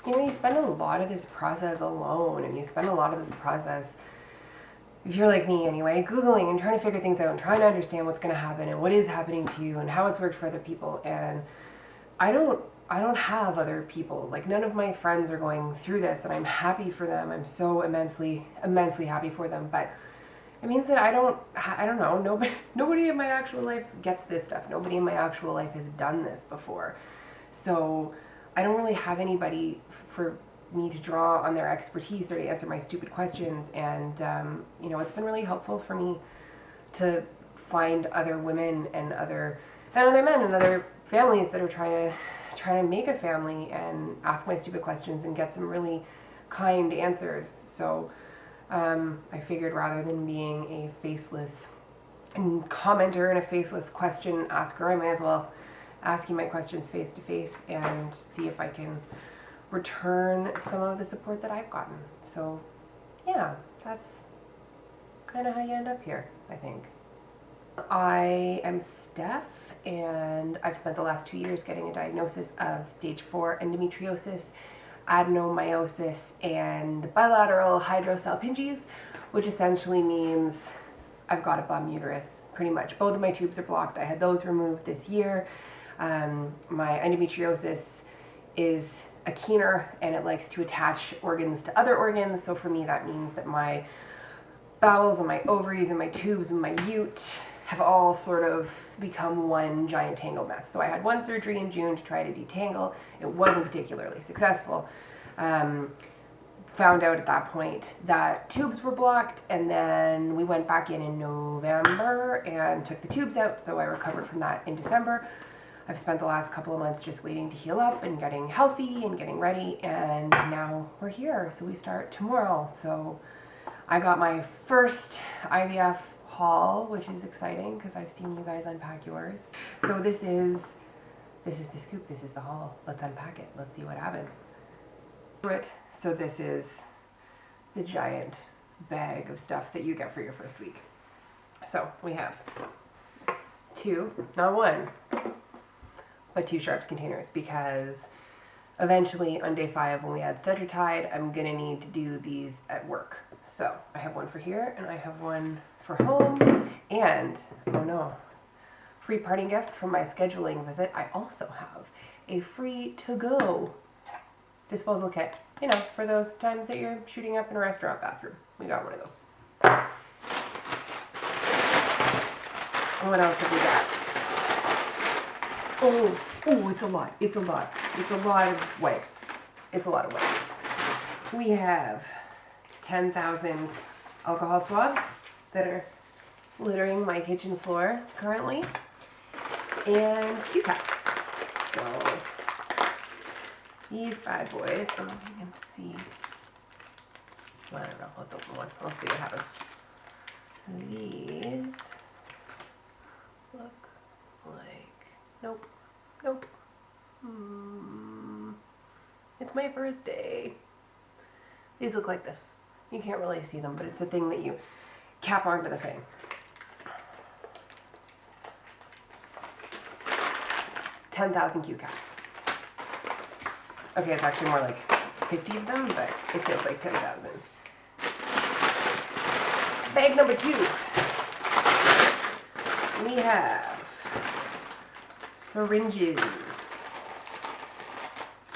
you know, you spend a lot of this process alone, and you spend a lot of this process, if you're like me anyway, Googling and trying to figure things out and trying to understand what's going to happen and what is happening to you and how it's worked for other people. And I don't have other people. Like, none of my friends are going through this, and I'm happy for them. I'm so immensely happy for them. But it means that I don't know, nobody in my actual life gets this stuff. Nobody in my actual life has done this before. So I don't really have anybody for me to draw on their expertise or to answer my stupid questions. And you know, it's been really helpful for me to find other women and other men and other families that are trying to make a family and ask my stupid questions and get some really kind answers. So I figured, rather than being a faceless commenter and a faceless question asker, I might as well ask you my questions face to face and see if I can return some of the support that I've gotten. So yeah, that's kind of how you end up here, I think. I am Steph, and I've spent the last 2 years getting a diagnosis of stage 4 endometriosis, adenomyosis, and bilateral hydrosalpinges, which essentially means I've got a bum uterus, pretty much. Both of my tubes are blocked. I had those removed this year. My endometriosis is a keener, and it likes to attach organs to other organs. So for me, that means that my bowels and my ovaries and my tubes and my ute have all sort of become one giant tangled mess. So I had one surgery in June to try to detangle. It wasn't particularly successful. Found out at that point that tubes were blocked, and then we went back in November and took the tubes out, so I recovered from that in December. I've spent the last couple of months just waiting to heal up and getting healthy and getting ready, and now we're here. So we start tomorrow. So I got my first IVF haul, which is exciting because I've seen you guys unpack yours. So this is the scoop, this is the haul. Let's unpack it. Let's see what happens. So this is the giant bag of stuff that you get for your first week. So we have 2, not 1, but 2 sharps containers, because eventually on day 5, when we add Cedratide, I'm gonna need to do these at work. So I have one for here, and I have one for home, and oh no, free parting gift from my scheduling visit, I also have a free to-go disposal kit, you know, for those times that you're shooting up in a restaurant bathroom. We got one of those. And what else have we got? Oh, it's a lot. It's a lot of wipes. It's a lot of wipes. We have 10,000 alcohol swabs that are littering my kitchen floor currently, and Q-caps. So these bad boys, I don't know if you can see. I don't know, let's open one. We'll see what happens. These look like, nope. It's my first day. These look like this. You can't really see them, but it's the thing that you cap onto the thing. 10,000 Q-caps. Okay, it's actually more like 50 of them, but it feels like 10,000. Bag number 2. We have syringes.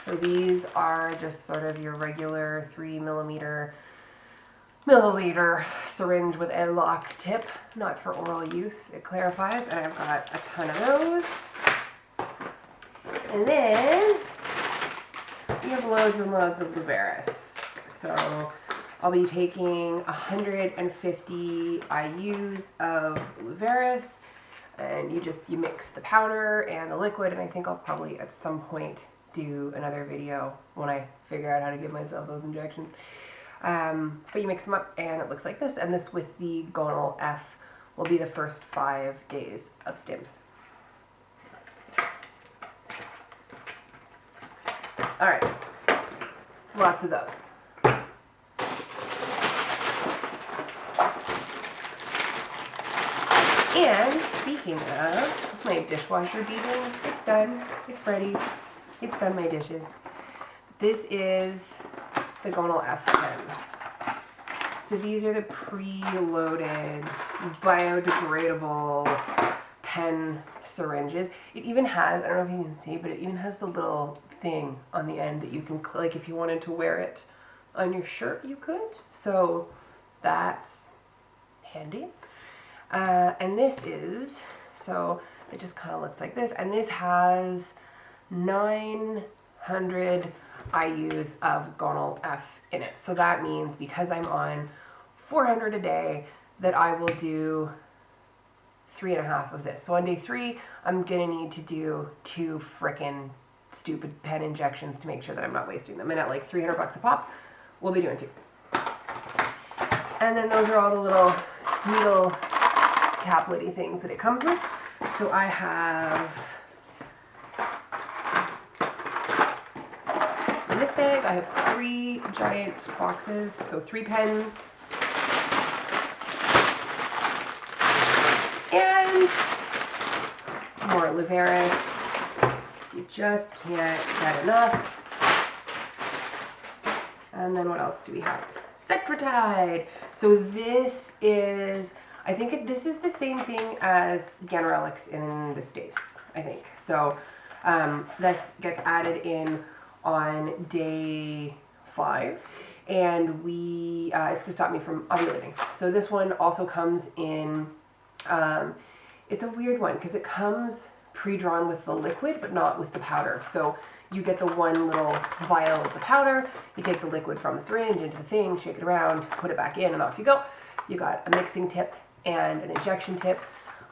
So these are just sort of your regular 3 milliliter syringe with a lock tip, not for oral use, it clarifies, and I've got a ton of those. And then we have loads and loads of Luveris. So I'll be taking 150 IUs of Luveris, and you mix the powder and the liquid, and I think I'll probably at some point do another video when I figure out how to give myself those injections. But you mix them up and it looks like this, and this with the gonal F will be the first 5 days of stims. Alright, lots of those. And speaking of, is my dishwasher beeping? It's done. It's ready. It's done my dishes. This is the gonal F pen. So these are the pre-loaded, biodegradable pen syringes. It even has, I don't know if you can see, but it even has the little thing on the end that you can click if you wanted to wear it on your shirt, you could. So that's handy. And this is, so it just kind of looks like this. And this has 900 IUs of gonal F in it. So that means because I'm on 400 a day, that I will do 3.5 of this. So on day 3, I'm gonna need to do 2 frickin' stupid pen injections to make sure that I'm not wasting them. And at like $300 a pop, we'll be doing 2. And then those are all the little needle caplet-y things that it comes with. So I have, in this bag, I have 3 giant boxes, so 3 pens. And more Luveris. You just can't get enough. And then what else do we have? Cetrotide. So this is, I think this is the same thing as Ganirelix in the States, I think. So this gets added in on day 5. And it's to stop me from ovulating. So this one also comes in, it's a weird one because it comes pre-drawn with the liquid but not with the powder. So you get the one little vial of the powder, you take the liquid from the syringe into the thing, shake it around, put it back in, and off you go. You got a mixing tip and an injection tip.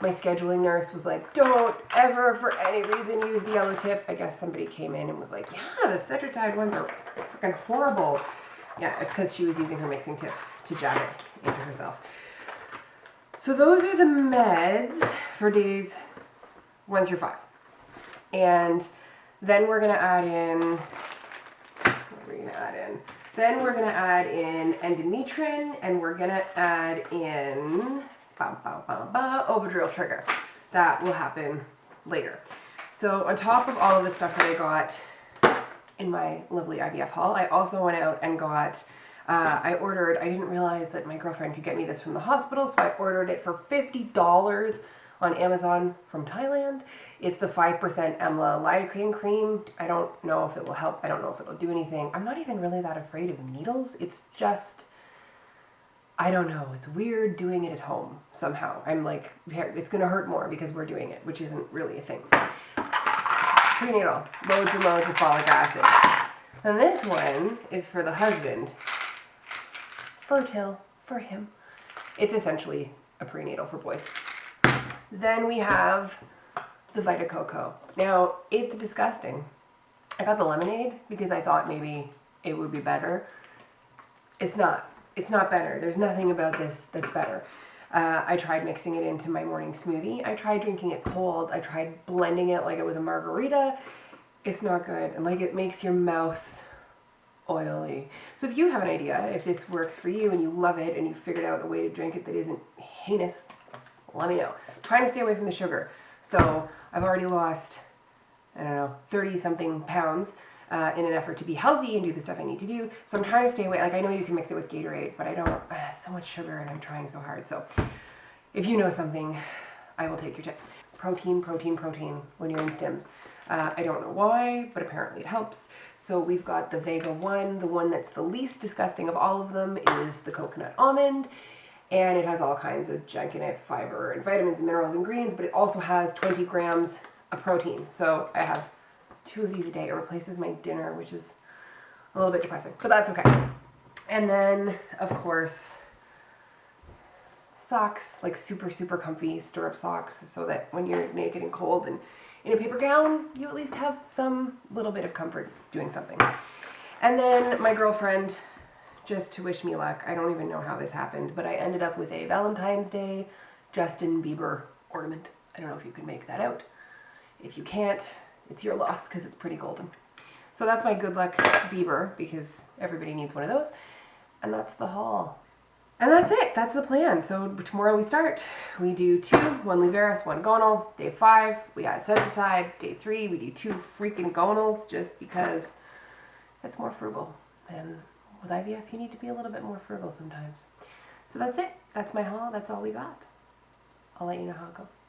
My scheduling nurse was like, don't ever for any reason use the yellow tip. I guess somebody came in and was like, yeah, the Cetrotide ones are freaking horrible. Yeah, it's because she was using her mixing tip to jab it into herself. So those are the meds for days 1 through 5. And then we're going to add in, what are we going to add in? Then we're going to add in endometrin, and we're going to add in Ovidrel trigger. That will happen later. So on top of all of the stuff that I got in my lovely IVF haul, I also went out and got, I didn't realize that my girlfriend could get me this from the hospital, so I ordered it for $50 on Amazon from Thailand. It's the 5% Emla lidocaine cream. I don't know if it will help. I don't know if it'll do anything. I'm not even really that afraid of needles. It's just, I don't know. It's weird doing it at home somehow. I'm like, it's gonna hurt more because we're doing it, which isn't really a thing. Prenatal, loads and loads of folic acid. And this one is for the husband. Fertile for him. It's essentially a prenatal for boys. Then we have the Vita Coco. Now, it's disgusting. I got the lemonade because I thought maybe it would be better. It's not. It's not better. There's nothing about this that's better. I tried mixing it into my morning smoothie. I tried drinking it cold. I tried blending it like it was a margarita. It's not good. And like it makes your mouth oily. So if you have an idea, if this works for you and you love it and you figured out a way to drink it that isn't heinous, let me know. Trying to stay away from the sugar. So I've already lost, I don't know, 30-something pounds in an effort to be healthy and do the stuff I need to do. So I'm trying to stay away. Like, I know you can mix it with Gatorade, but I don't, so much sugar and I'm trying so hard. So if you know something, I will take your tips. Protein, protein, protein when you're in stims. I don't know why, but apparently it helps. So we've got the Vega 1. The one that's the least disgusting of all of them is the coconut almond. And it has all kinds of junk in it, fiber and vitamins and minerals and greens, but it also has 20 grams of protein. So I have 2 of these a day. It replaces my dinner, which is a little bit depressing, but that's okay. And then, of course, socks, like super, super comfy stirrup socks, so that when you're naked and cold and in a paper gown, you at least have some little bit of comfort doing something. And then my girlfriend, just to wish me luck, I don't even know how this happened, but I ended up with a Valentine's Day Justin Bieber ornament. I don't know if you can make that out. If you can't, it's your loss because it's pretty golden. So that's my good luck Bieber, because everybody needs one of those. And that's the haul. And that's it. That's the plan. So tomorrow we start. We do 2, 1 Luveris, 1 gonal. Day 5, we got Cetrotide. Day 3, we do 2 freaking gonals just because that's more frugal. And with IVF, you need to be a little bit more frugal sometimes. So that's it. That's my haul. That's all we got. I'll let you know how it goes.